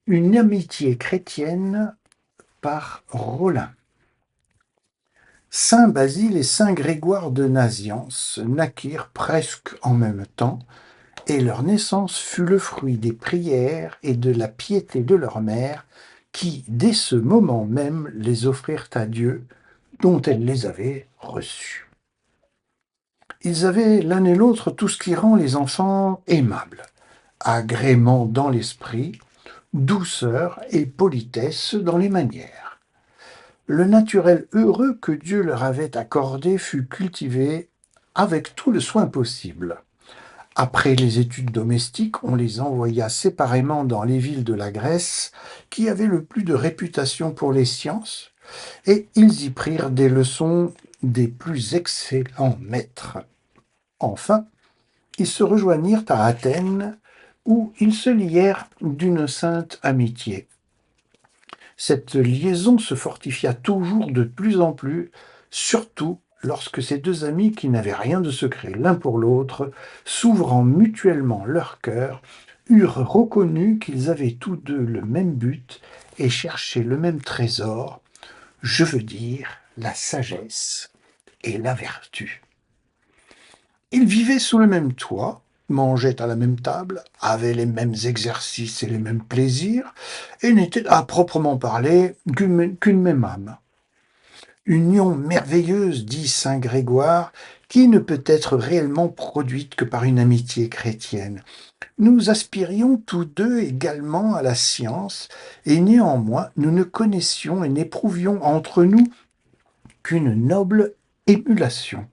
Une amitié chrétienne par Rollin. Saint Basile et saint Grégoire de Naziance naquirent presque en même temps, et leur naissance fut le fruit des prières et de la piété de leur mère, qui, dès ce moment même, les offrirent à Dieu, dont elle les avait reçus. Ils avaient l'un et l'autre tout ce qui rend les enfants aimables: agrément dans l'esprit, douceur et politesse dans les manières. Le naturel heureux que Dieu leur avait accordé fut cultivé avec tout le soin possible. Après les études domestiques, on les envoya séparément dans les villes de la Grèce, qui avaient le plus de réputation pour les sciences, et ils y prirent des leçons des plus excellents maîtres. Enfin, ils se rejoignirent à Athènes, où ils se lièrent d'une sainte amitié. Cette liaison se fortifia toujours de plus en plus, surtout lorsque ces deux amis, qui n'avaient rien de secret l'un pour l'autre, s'ouvrant mutuellement leur cœur, eurent reconnu qu'ils avaient tous deux le même but et cherchaient le même trésor, je veux dire la sagesse et la vertu. Ils vivaient sous le même toit, mangeaient à la même table, avaient les mêmes exercices et les mêmes plaisirs, et n'étaient à proprement parler qu'une même âme. Union merveilleuse, dit saint Grégoire, qui ne peut être réellement produite que par une amitié chrétienne. Nous aspirions tous deux également à la science, et néanmoins nous ne connaissions et n'éprouvions entre nous qu'une noble émulation.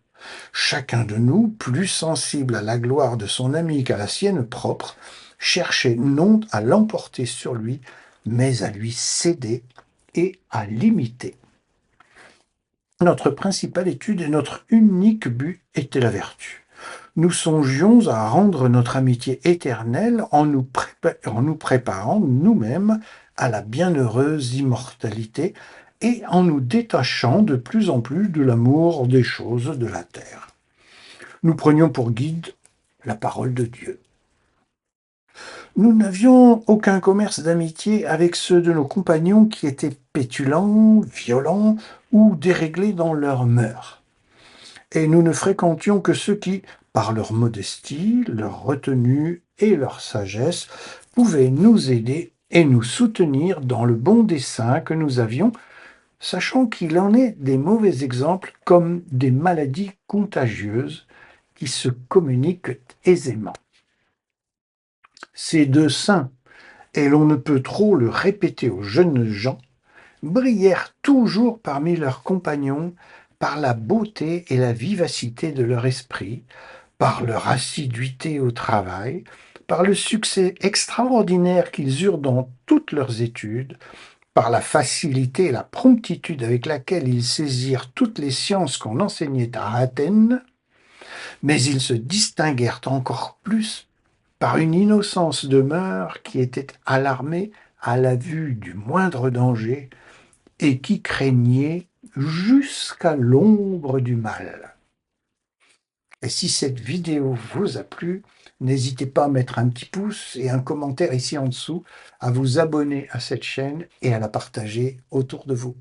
Chacun de nous, plus sensible à la gloire de son ami qu'à la sienne propre, cherchait non à l'emporter sur lui, mais à lui céder et à l'imiter. Notre principale étude et notre unique but était la vertu. Nous songions à rendre notre amitié éternelle en nous préparant nous-mêmes à la bienheureuse immortalité et en nous détachant de plus en plus de l'amour des choses de la terre. Nous prenions pour guide la parole de Dieu. Nous n'avions aucun commerce d'amitié avec ceux de nos compagnons qui étaient pétulants, violents ou déréglés dans leurs mœurs. Et nous ne fréquentions que ceux qui, par leur modestie, leur retenue et leur sagesse, pouvaient nous aider et nous soutenir dans le bon dessein que nous avions, sachant qu'il en est des mauvais exemples comme des maladies contagieuses qui se communiquent aisément. Ces deux saints, et l'on ne peut trop le répéter aux jeunes gens, brillèrent toujours parmi leurs compagnons par la beauté et la vivacité de leur esprit, par leur assiduité au travail, par le succès extraordinaire qu'ils eurent dans toutes leurs études, par la facilité et la promptitude avec laquelle ils saisirent toutes les sciences qu'on enseignait à Athènes, mais ils se distinguèrent encore plus par une innocence de mœurs qui était alarmée à la vue du moindre danger et qui craignait jusqu'à l'ombre du mal. Et si cette vidéo vous a plu, n'hésitez pas à mettre un petit pouce et un commentaire ici en dessous, à vous abonner à cette chaîne et à la partager autour de vous.